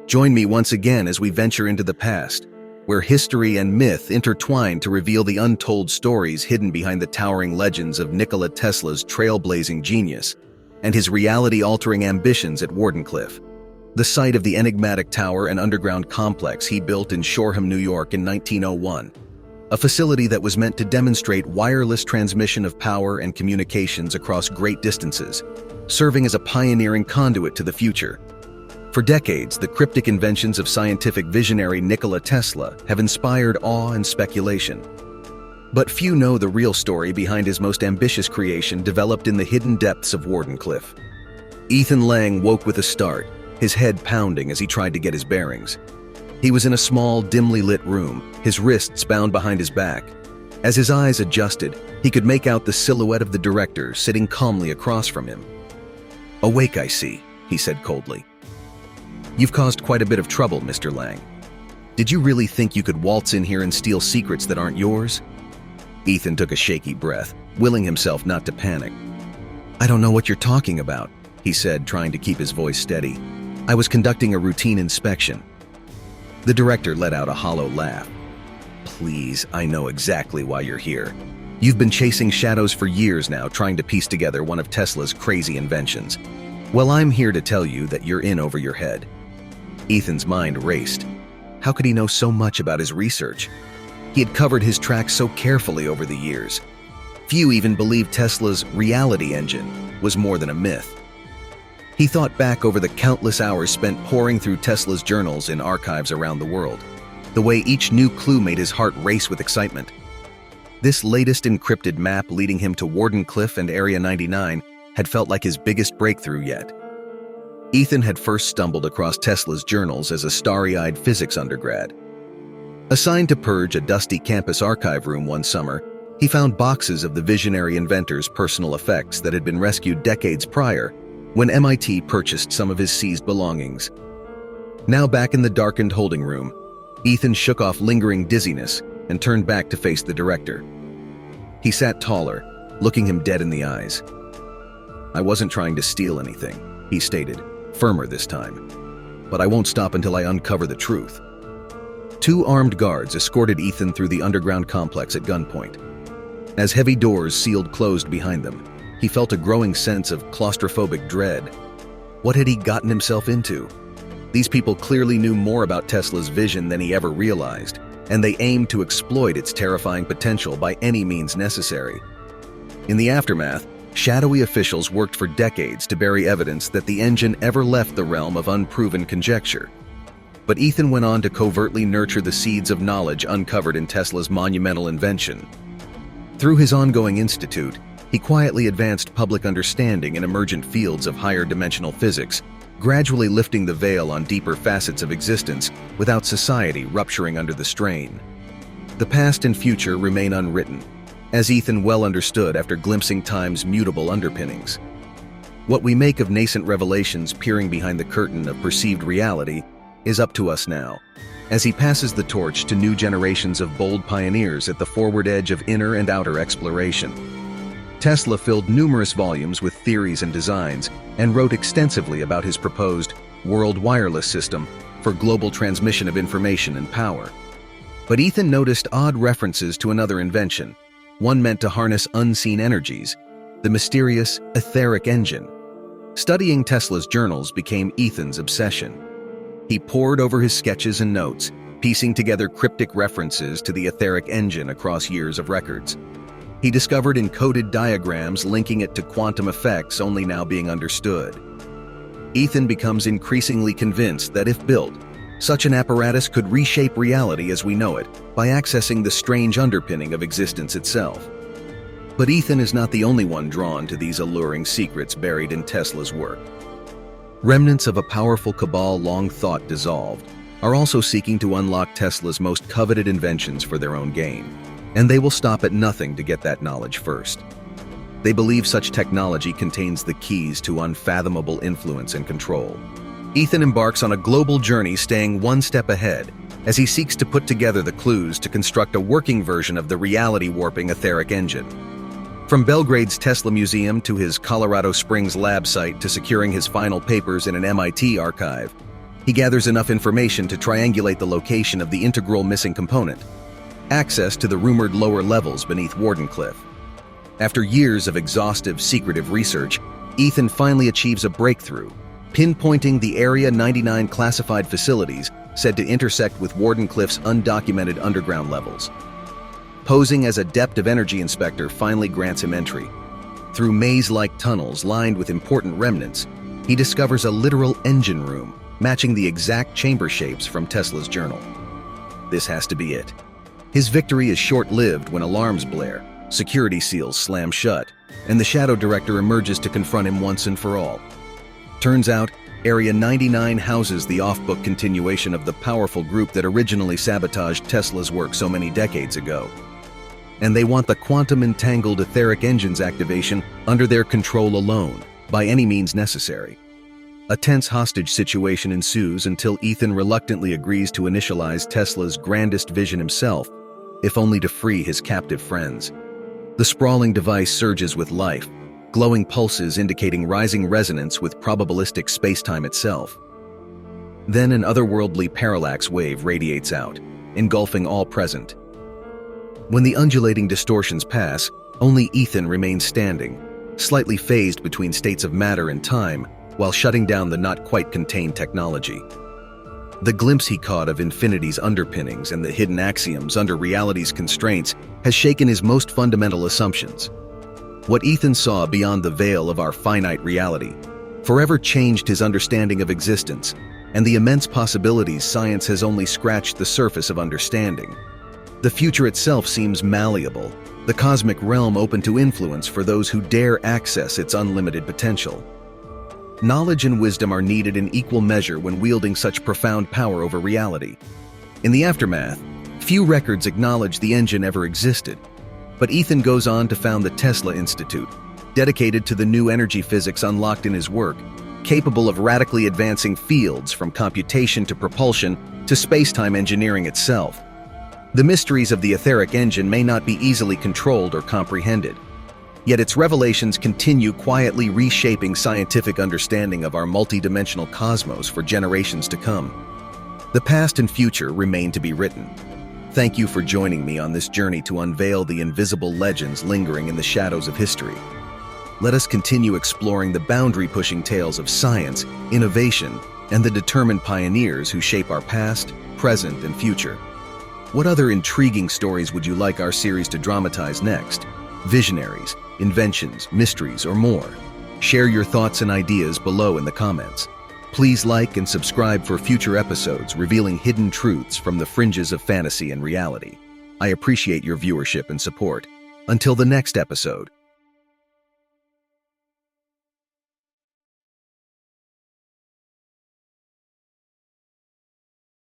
Join me once again as we venture into the past, where history and myth intertwine to reveal the untold stories hidden behind the towering legends of Nikola Tesla's trailblazing genius and his reality-altering ambitions at Wardenclyffe, the site of the enigmatic tower and underground complex he built in Shoreham, New York in 1901, a facility that was meant to demonstrate wireless transmission of power and communications across great distances, serving as a pioneering conduit to the future. For decades, the cryptic inventions of scientific visionary Nikola Tesla have inspired awe and speculation. But few know the real story behind his most ambitious creation developed in the hidden depths of Wardenclyffe. Ethan Lang woke with a start, his head pounding as he tried to get his bearings. He was in a small, dimly lit room, his wrists bound behind his back. As his eyes adjusted, he could make out the silhouette of the director sitting calmly across from him. "Awake, I see," he said coldly. "You've caused quite a bit of trouble, Mr. Lang. Did you really think you could waltz in here and steal secrets that aren't yours?" Ethan took a shaky breath, willing himself not to panic. "I don't know what you're talking about," he said, trying to keep his voice steady. "I was conducting a routine inspection." The director let out a hollow laugh. "Please, I know exactly why you're here. You've been chasing shadows for years now, trying to piece together one of Tesla's crazy inventions. Well, I'm here to tell you that you're in over your head." Ethan's mind raced. How could he know so much about his research? He had covered his tracks so carefully over the years. Few even believed Tesla's reality engine was more than a myth. He thought back over the countless hours spent poring through Tesla's journals in archives around the world, the way each new clue made his heart race with excitement. This latest encrypted map leading him to Wardenclyffe and Area 99 had felt like his biggest breakthrough yet. Ethan had first stumbled across Tesla's journals as a starry-eyed physics undergrad. Assigned to purge a dusty campus archive room one summer, he found boxes of the visionary inventor's personal effects that had been rescued decades prior when MIT purchased some of his seized belongings. Now back in the darkened holding room, Ethan shook off lingering dizziness and turned back to face the director. He sat taller, looking him dead in the eyes. "I wasn't trying to steal anything," he stated, firmer this time. "But I won't stop until I uncover the truth." Two armed guards escorted Ethan through the underground complex at gunpoint. As heavy doors sealed closed behind them, he felt a growing sense of claustrophobic dread. What had he gotten himself into? These people clearly knew more about Tesla's vision than he ever realized, and they aimed to exploit its terrifying potential by any means necessary. In the aftermath, shadowy officials worked for decades to bury evidence that the engine ever left the realm of unproven conjecture. But Ethan went on to covertly nurture the seeds of knowledge uncovered in Tesla's monumental invention. Through his ongoing institute, he quietly advanced public understanding in emergent fields of higher dimensional physics, gradually lifting the veil on deeper facets of existence without society rupturing under the strain. The past and future remain unwritten, as Ethan well understood after glimpsing time's mutable underpinnings. What we make of nascent revelations peering behind the curtain of perceived reality is up to us now, as he passes the torch to new generations of bold pioneers at the forward edge of inner and outer exploration. Tesla filled numerous volumes with theories and designs and wrote extensively about his proposed world wireless system for global transmission of information and power. But Ethan noticed odd references to another invention, one meant to harness unseen energies, the mysterious Aethimic Engine. Studying Tesla's journals became Ethan's obsession. He pored over his sketches and notes, piecing together cryptic references to the Aethimic Engine across years of records. He discovered encoded diagrams linking it to quantum effects only now being understood. Ethan becomes increasingly convinced that if built, such an apparatus could reshape reality as we know it by accessing the strange underpinning of existence itself. But Ethan is not the only one drawn to these alluring secrets buried in Tesla's work. Remnants of a powerful cabal long thought dissolved are also seeking to unlock Tesla's most coveted inventions for their own gain, and they will stop at nothing to get that knowledge first. They believe such technology contains the keys to unfathomable influence and control. Ethan embarks on a global journey, staying one step ahead as he seeks to put together the clues to construct a working version of the reality-warping Aethimic Engine. From Belgrade's Tesla Museum to his Colorado Springs lab site to securing his final papers in an MIT archive, He gathers enough information to triangulate the location of the integral missing component, access to the rumored lower levels beneath Wardenclyffe. After years of exhaustive, secretive research, Ethan finally achieves a breakthrough, pinpointing the Area 99 classified facilities said to intersect with Wardenclyffe's undocumented underground levels. Posing as a depth of energy inspector finally grants him entry. Through maze-like tunnels lined with important remnants, he discovers a literal engine room, matching the exact chamber shapes from Tesla's journal. This has to be it. His victory is short-lived when alarms blare, security seals slam shut, and the Shadow Director emerges to confront him once and for all. Turns out, Area 99 houses the off-book continuation of the powerful group that originally sabotaged Tesla's work so many decades ago. And they want the quantum-entangled etheric engines activation under their control alone, by any means necessary. A tense hostage situation ensues until Ethan reluctantly agrees to initialize Tesla's grandest vision himself, if only to free his captive friends. The sprawling device surges with life, glowing pulses indicating rising resonance with probabilistic space-time itself. Then an otherworldly parallax wave radiates out, engulfing all present. When the undulating distortions pass, only Ethan remains standing, slightly phased between states of matter and time, while shutting down the not-quite-contained technology. The glimpse he caught of infinity's underpinnings and the hidden axioms under reality's constraints has shaken his most fundamental assumptions. What Ethan saw beyond the veil of our finite reality forever changed his understanding of existence and the immense possibilities science has only scratched the surface of understanding. The future itself seems malleable, the cosmic realm open to influence for those who dare access its unlimited potential. Knowledge and wisdom are needed in equal measure when wielding such profound power over reality. In the aftermath, few records acknowledge the engine ever existed, but Ethan goes on to found the Tesla Institute, dedicated to the new energy physics unlocked in his work, capable of radically advancing fields from computation to propulsion to space-time engineering itself. The mysteries of the etheric engine may not be easily controlled or comprehended, yet its revelations continue quietly reshaping scientific understanding of our multidimensional cosmos for generations to come. The past and future remain to be written. Thank you for joining me on this journey to unveil the invisible legends lingering in the shadows of history. Let us continue exploring the boundary-pushing tales of science, innovation, and the determined pioneers who shape our past, present, and future. What other intriguing stories would you like our series to dramatize next? Visionaries, inventions, mysteries, or more? Share your thoughts and ideas below in the comments. Please like and subscribe for future episodes revealing hidden truths from the fringes of fantasy and reality. I appreciate your viewership and support. Until the next episode,